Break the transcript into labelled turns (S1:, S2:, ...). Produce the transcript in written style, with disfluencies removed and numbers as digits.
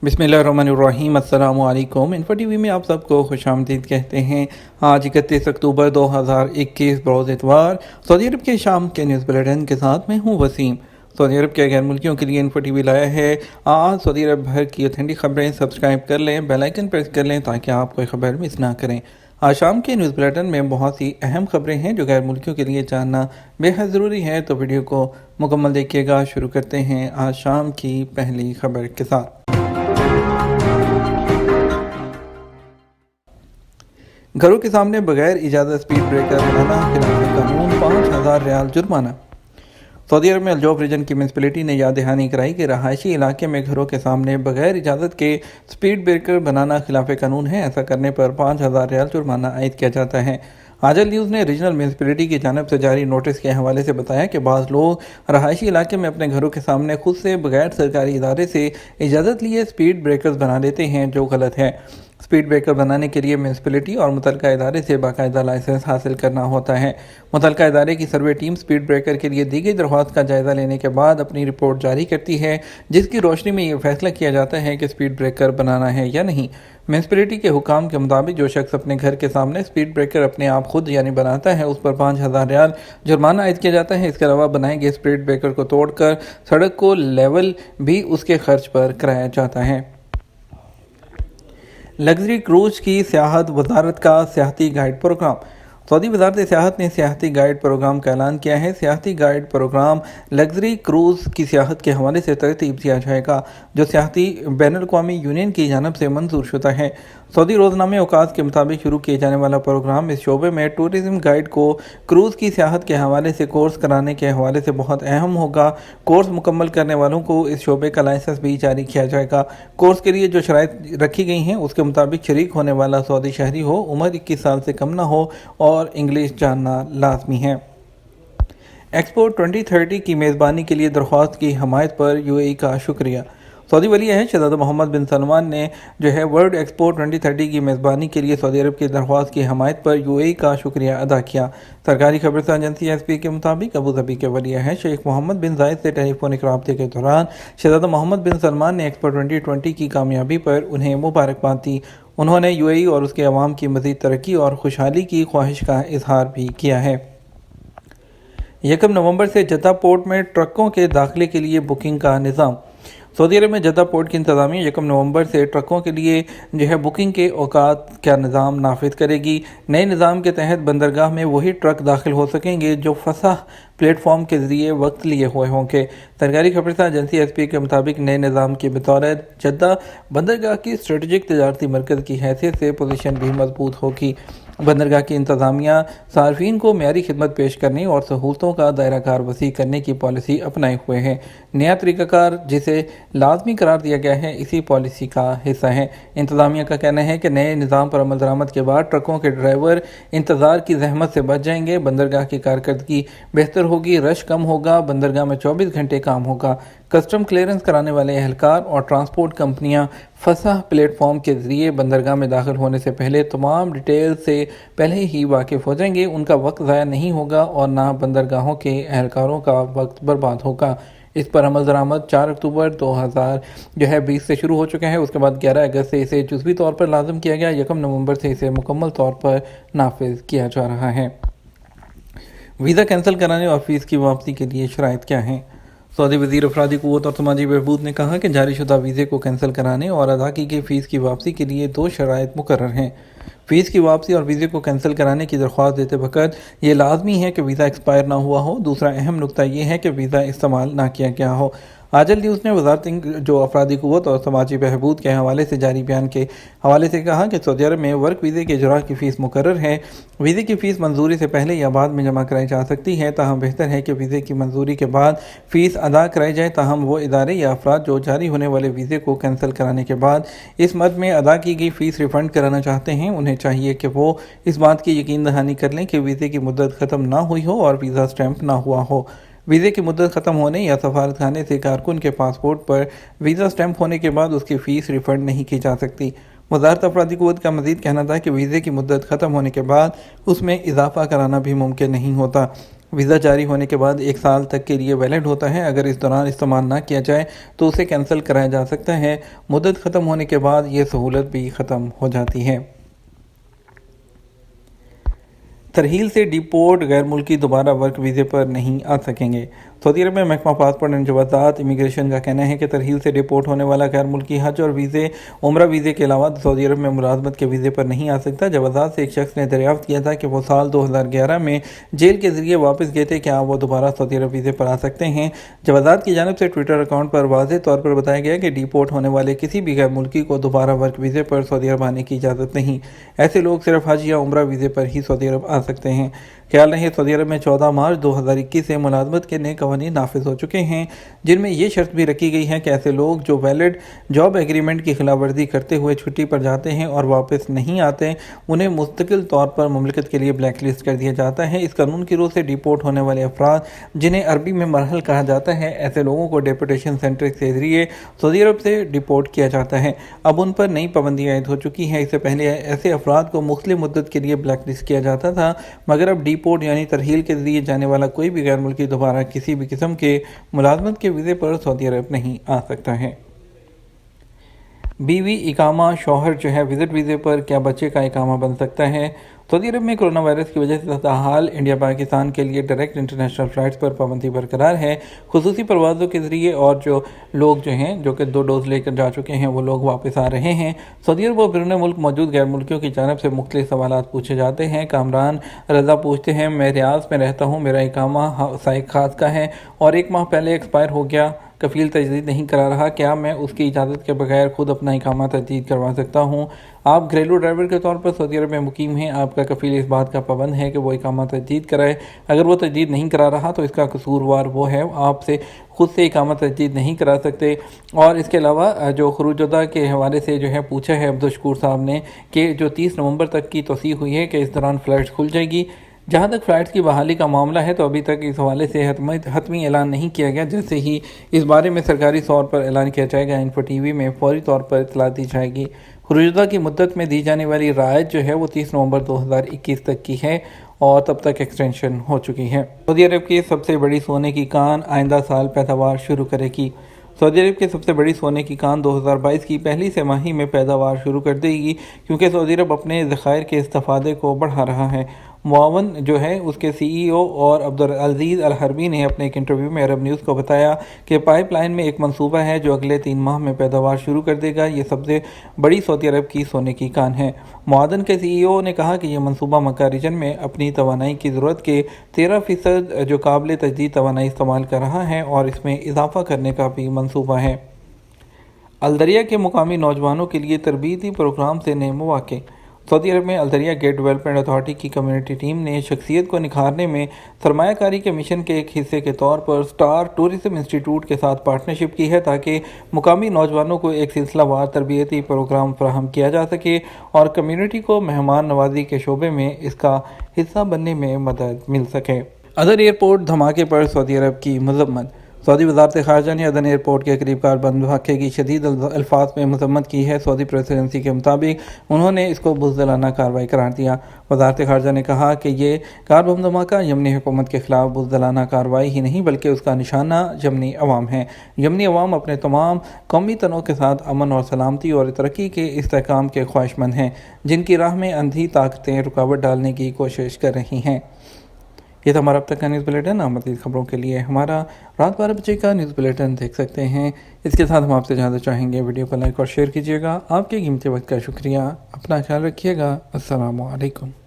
S1: बिस्मिल्लाहिर्रहमानिर्रहीम। अस्सलामु अलैकुम। इन्फो टीवी में आप सबको खुशामदीद कहते हैं। आज 31 अक्टूबर 2021 बरोज़ इतवार सऊदी अरब के शाम के न्यूज़ बुलेटिन के साथ मैं हूँ वसीम। सऊदी अरब के गैर मुल्कियों के लिए इन्फो टीवी लाया है आज सऊदी अरब भर की ऑथेंटिक खबरें। सब्सक्राइब कर लें, बेल आइकन प्रेस कर लें ताकि आप कोई खबर मिस ना करें। आज शाम के न्यूज़ बुलेटिन में बहुत सी अहम खबरें हैं जो गैर मुल्कियों के लिए जानना बेहद ज़रूरी है, तो वीडियो को मुकम्मल देखिएगा। शुरू करते हैं आज शाम की पहली खबर के साथ। घरों के सामने बगैर इजाज़त स्पीड ब्रेकर बनाना खिलाफ कानून, 5,000 रियाल जुर्माना। सऊदी अरब में अल्जौफ रीजन की म्यूनसिपैलिटी ने याद दहानी कराई कि रहायशी इलाके में घरों के सामने बगैर इजाज़त के स्पीड ब्रेकर बनाना खिलाफ कानून है। ऐसा करने पर 5,000 रियाल जुर्माना आयद किया जाता है। आजल न्यूज़ ने रीजनल म्यूनसिपैलिटी की जानिब से जारी नोटिस के हवाले से बताया कि बाज़ लोग रहायशी इलाके में अपने घरों के सामने खुद से बगैर सरकारी इदारे से इजाज़त लिए स्पीड ब्रेकर्स बना लेते हैं, जो गलत है। स्पीड ब्रेकर बनाने के लिए म्यूनसिपैलिटी और मुतलका इदारे से बाकायदा लाइसेंस हासिल करना होता है। मुतलका इदारे की सर्वे टीम स्पीड ब्रेकर के लिए दी गई दरख्वास्त का जायज़ा लेने के बाद अपनी रिपोर्ट जारी करती है, जिसकी रोशनी में यह फैसला किया जाता है कि स्पीड ब्रेकर बनाना है या नहीं। म्यूनसिपैलिटी के हुकाम के मुताबिक जो शख्स अपने घर के सामने स्पीड ब्रेकर अपने आप खुद यानी बनाता है, उस पर 5,000 रियाल जुर्माना आयद किया जाता है। इसके अलावा बनाए गए स्पीड ब्रेकर को तोड़कर सड़क को लेवल भी उसके खर्च पर कराया जाता है। लग्जरी क्रूज की सियाहत वजारत का सियाहती गाइड प्रोग्राम। सऊदी वजारत सियाहत ने सियाहती गाइड प्रोग्राम का ऐलान किया है। सियाहती गाइड प्रोग्राम लग्जरी क्रूज की सियाहत के हवाले से तरतीब दिया जाएगा, जो सियाहती बैनुल-अक़वामी यूनियन की जानब से मंजूर शुदा है। सऊदी रोज़नामे औकात के मुताबिक शुरू किए जाने वाला प्रोग्राम इस शोबे में टूरिज़्म गाइड को क्रूज़ की सियाहत के हवाले से कोर्स कराने के हवाले से बहुत अहम होगा। कोर्स मुकम्मल करने वालों को इस शोबे का लाइसेंस भी जारी किया जाएगा। कोर्स के लिए जो शराइत रखी गई हैं उसके मुताबिक शरीक होने वाला सऊदी शहरी हो, उम्र 21 साल से कम ना हो और इंग्लिश जानना लाजमी है। एक्सपो 2030 की मेज़बानी के लिए दरख्वास्त की हमायत पर यूएई का शुक्रिया। सऊदी वली अहद शहज़ादा मोहम्मद बिन सलमान ने वर्ल्ड एक्सपो 2030 की मेज़बानी के लिए सऊदी अरब की दरख्वास्त की हमायत पर यूएई का शुक्रिया अदा किया। सरकारी खबरसां एजेंसी एसपी के मुताबिक अबू धाबी के वली अहद शेख मोहम्मद बिन जायद से टेलीफोनिक राब्ते के दौरान शहज़ादा मोहम्मद बिन सलमान ने एक्सपो 2020 की कामयाबी पर उन्हें मुबारकबाद दी। उन्होंने यूएई और उसके अवाम की मज़ीद तरक्की और खुशहाली की ख्वाहिश का इजहार भी किया है। 1 नवंबर से जद्दा पोर्ट में ट्रकों के दाखिले के लिए बुकिंग का निज़ाम। सऊदी अरब में जद्दा पोर्ट की इंतज़ामिया 1 नवंबर से ट्रकों के लिए बुकिंग के औकात का निज़ाम नाफिज करेगी। नए निज़ाम के तहत बंदरगाह में वही ट्रक दाखिल हो सकेंगे जो फसह प्लेटफॉर्म के ज़रिए वक्त लिए हुए होंगे। सरकारी खबरसां एजेंसी एसपी के मुताबिक नए निज़ाम की बतौर जद्दा बंदरगाह की स्ट्रेटजिक तजारती मरकज़ की हैसियत से पोजीशन भी मजबूत होगी। बंदरगाह की इंतज़ामिया सार्फिन को मेयारी खिदमत पेश करने और सहूलतों का दायरा कार वसी करने की पॉलिसी अपनाए हुए है। नया तरीक़ाकार जिसे लाजमी करार दिया गया है, इसी पॉलिसी का हिस्सा है। इंतज़ामिया का कहना है कि नए निज़ाम पर अमल दरामद के बाद ट्रकों के ड्राइवर इंतज़ार की जहमत से बच जाएंगे। बंदरगाह की कारकर्दगी बेहतर होगी, रश कम होगा, बंदरगाह में 24 घंटे काम होगा। कस्टम क्लियरेंस कराने वाले एहलकार और ट्रांसपोर्ट कंपनियां फसह प्लेटफॉर्म के ज़रिए बंदरगाह में दाखिल होने से पहले तमाम डिटेल से पहले ही वाकिफ़ हो जाएंगे। उनका वक्त ज़ाया नहीं होगा और ना बंदरगाहों के एहलकारों का वक्त बर्बाद होगा। इस पर अमल दरामद 4 अक्टूबर 2020 से शुरू हो चुका है। उसके बाद 11 अगस्त से इसे जुज़वी तौर पर लाज़िम किया गया। 1 नवंबर से इसे मुकम्मल तौर पर नाफिज किया जा रहा है। वीज़ा कैंसिल कराने और फ़ीस की वापसी के लिए शराइत क्या हैं? सऊदी वज़ीर अफरादी क़ुव्वत और समाजी बहबूद ने कहा कि जारी शुदा वीज़े को कैंसिल कराने और अदा की गई फ़ीस की वापसी के लिए 2 शराइत मुकर्रर हैं। फ़ीस की वापसी और वीज़े को कैंसिल कराने की दरख्वास्त देते वक्त ये लाजमी है कि वीज़ा एक्सपायर ना हुआ हो। दूसरा अहम नुकता यह है कि वीज़ा इस्तेमाल ना किया गया हो। आजल न्यूज़ ने वज़ारत अफरादी क़ुव्वत और समाजी बहबूद के हवाले से जारी बयान के हवाले से कहा कि सऊदी अरब में वर्क वीज़े के इजरा की फ़ीस मुकर्रर है। वीज़े की फ़ीस मंजूरी से पहले या बाद में जमा कराई जा सकती है, ताहम बेहतर है कि वीज़े की मंजूरी के बाद फ़ीस अदा कराई जाए। ताहम वो इदारे या अफराद जो जारी होने वाले वीज़े को कैंसिल कराने के बाद इस मद में अदा की गई फ़ीस रिफ़ंड कराना चाहते हैं, उन्हें चाहिए कि वो इस बात की यकीन दहानी कर लें कि वीज़े की मुद्दत ख़त्म ना हुई हो और वीज़ा स्टैंप ना हुआ हो। वीज़े की मुद्दत ख़त्म होने या सफारत खाने से कारकुन के पासपोर्ट पर वीज़ा स्टैंप होने के बाद उसकी फ़ीस रिफ़ंड नहीं की जा सकती। वज़ारत अफरादी क़ुव्वत का मज़ीद कहना था कि वीज़े की मुद्दत ख़त्म होने के बाद उसमें इजाफ़ा कराना भी मुमकिन नहीं होता। ویزا جاری ہونے کے بعد 1 سال تک کے لیے ویلڈ ہوتا ہے۔ اگر اس دوران استعمال نہ کیا جائے تو اسے کینسل کرایا جا سکتا ہے۔ مدت ختم ہونے کے بعد یہ سہولت بھی ختم ہو جاتی ہے۔ ترحیل سے ڈیپورٹ غیر ملکی دوبارہ ورک ویزے پر نہیں آ سکیں گے۔ سعودی عرب میں محکمہ پاسپورٹ اینڈ جوازات امیگریشن کا کہنا ہے کہ ترحیل سے ڈیپورٹ ہونے والا غیر ملکی حج اور عمرہ ویزے کے علاوہ سعودی عرب میں ملازمت کے ویزے پر نہیں آ سکتا۔ جوازات سے ایک شخص نے دریافت کیا تھا کہ وہ سال 2011 میں جیل کے ذریعے واپس گئے تھے، کیا وہ دوبارہ سعودی عرب ویزے پر آ سکتے ہیں؟ جوازات کی جانب سے ٹویٹر اکاؤنٹ پر واضح طور پر بتایا گیا کہ ڈیپورٹ ہونے والے کسی بھی غیر ملکی کو دوبارہ ورک ویزے پر سعودی عرب آنے کی اجازت نہیں۔ ایسے لوگ صرف حج یا عمرہ ویزے پر ہی سعودی عرب آ سکتے ہیں۔ خیال رہے سعودی عرب میں 14 مارچ 2021 سے ملازمت کے نئے قوانین نافذ ہو چکے ہیں، جن میں یہ شرط بھی رکھی گئی ہے کہ ایسے لوگ جو ویلڈ جاب ایگریمنٹ کی خلاف ورزی کرتے ہوئے چھٹی پر جاتے ہیں اور واپس نہیں آتے، انہیں مستقل طور پر مملکت کے لیے بلیک لسٹ کر دیا جاتا ہے۔ اس قانون کی روح سے ڈیپورٹ ہونے والے افراد، جنہیں عربی میں مرحل کہا جاتا ہے، ایسے لوگوں کو ڈیپورٹیشن سینٹر کے ذریعے سعودی عرب سے ڈیپورٹ کیا جاتا ہے۔ اب ان پر نئی پابندی عائد ہو چکی ہے۔ اس سے پہلے ایسے افراد کو مختلف مدت کے لیے بلیک لسٹ کیا جاتا تھا، مگر اب ڈیپورٹ یعنی ترحیل کے ذریعے جانے والا کوئی بھی غیر ملکی دوبارہ کسی بھی قسم کے ملازمت کے ویزے پر سعودی عرب نہیں آ سکتا ہے۔ بیوی اقامہ شوہر وزٹ ویزے پر کیا بچے کا اقامہ بن سکتا ہے؟ سعودی عرب میں کرونا وائرس کی وجہ سے تاحال انڈیا پاکستان کے لیے ڈائریکٹ انٹرنیشنل فلائٹس پر پابندی برقرار ہے۔ خصوصی پروازوں کے ذریعے اور جو لوگ جو کہ 2 ڈوز لے کر جا چکے ہیں وہ لوگ واپس آ رہے ہیں۔ سعودی عرب و بیرون ملک موجود غیر ملکیوں کی جانب سے مختلف سوالات پوچھے جاتے ہیں۔ کامران رضا پوچھتے ہیں، میں ریاض میں رہتا ہوں، میرا اقامہ سائق خاص کا ہے اور 1 ماہ پہلے ایکسپائر ہو گیا، کفیل تجدید نہیں کرا رہا، کیا میں اس کی اجازت کے بغیر خود اپنا اقامہ تجدید کروا سکتا ہوں؟ آپ گھریلو ڈرائیور کے طور پر سعودی عرب میں مقیم ہیں، آپ کا کفیل اس بات کا پابند ہے کہ وہ اقامہ تجدید کرائے۔ اگر وہ تجدید نہیں کرا رہا تو اس کا قصوروار وہ ہے، آپ سے خود سے اقامہ تجدید نہیں کرا سکتے۔ اور اس کے علاوہ جو خروج عہدہ کے حوالے سے پوچھا ہے عبدالشکور صاحب نے کہ جو 30 نومبر تک کی توسیع ہوئی ہے کہ اس دوران فلائٹس کھل جائے گی۔ جہاں تک فلائٹس کی بحالی کا معاملہ ہے تو ابھی تک اس حوالے سے حتمی اعلان نہیں کیا گیا۔ جیسے ہی اس بارے میں سرکاری طور پر اعلان کیا جائے گا، انفو ٹی وی میں فوری طور پر اطلاع دی جائے گی۔ خروج عہدہ کی مدت میں دی جانے والی رعایت وہ 30 نومبر 2021 تک کی ہے اور تب تک ایکسٹینشن ہو چکی ہے۔ سعودی عرب کی سب سے بڑی سونے کی کان آئندہ سال پیداوار شروع کرے گی۔ سعودی عرب کی سب سے بڑی سونے کی کان 2022 کی پہلی سہ ماہی میں پیداوار شروع کر دے گی، کیونکہ سعودی عرب اپنے ذخائر کے استفادے کو بڑھا رہا ہے۔ معاون اس کے سی ای او اور عبدالعزیز الحربی نے اپنے ایک انٹرویو میں عرب نیوز کو بتایا کہ پائپ لائن میں ایک منصوبہ ہے جو اگلے 3 ماہ میں پیداوار شروع کر دے گا۔ یہ سب سے بڑی سعودی عرب کی سونے کی کان ہے۔ معدن کے سی ای او نے کہا کہ یہ منصوبہ مکہ ریجن میں اپنی توانائی کی ضرورت کے 13% جو قابل تجدید توانائی استعمال کر رہا ہے اور اس میں اضافہ کرنے کا بھی منصوبہ ہے۔ الدریہ کے مقامی نوجوانوں کے لیے تربیتی پروگرام سے نئے مواقع۔ سعودی عرب میں الدریہ گیٹ ڈیولپمنٹ اتھارٹی کی کمیونٹی ٹیم نے شخصیت کو نکھارنے میں سرمایہ کاری کے مشن کے ایک حصے کے طور پر سٹار ٹورزم انسٹی ٹیوٹ کے ساتھ پارٹنرشپ کی ہے تاکہ مقامی نوجوانوں کو ایک سلسلہ وار تربیتی پروگرام فراہم کیا جا سکے اور کمیونٹی کو مہمان نوازی کے شعبے میں اس کا حصہ بننے میں مدد مل سکے۔ عدن ایئرپورٹ دھماکے پر سعودی عرب کی مذمت۔ سعودی وزارت خارجہ نے عدن ایئرپورٹ کے قریب کار بم دھماکے کی شدید الفاظ میں مذمت کی ہے۔ سعودی پریسیڈنسی کے مطابق انہوں نے اس کو بزدلانہ کارروائی قرار دیا۔ وزارت خارجہ نے کہا کہ یہ کار بم دھماکہ یمنی حکومت کے خلاف بزدلانہ کارروائی ہی نہیں بلکہ اس کا نشانہ یمنی عوام ہے۔ یمنی عوام اپنے تمام قومی تنوع کے ساتھ امن اور سلامتی اور ترقی کے استحکام کے خواہشمند ہیں، جن کی راہ میں اندھی طاقتیں رکاوٹ ڈالنے کی کوشش کر رہی ہیں۔ یہ تھا ہمارا اب تک کا نیوز بلیٹن۔ آپ مزید خبروں کے لیے ہمارا رات 12 بجے کا نیوز بلیٹن دیکھ سکتے ہیں۔ اس کے ساتھ ہم آپ سے اجازت چاہیں گے، ویڈیو کو لائک اور شیئر کیجیے گا۔ آپ کے قیمتی وقت کا شکریہ۔ اپنا خیال رکھیے گا۔ السلام علیکم۔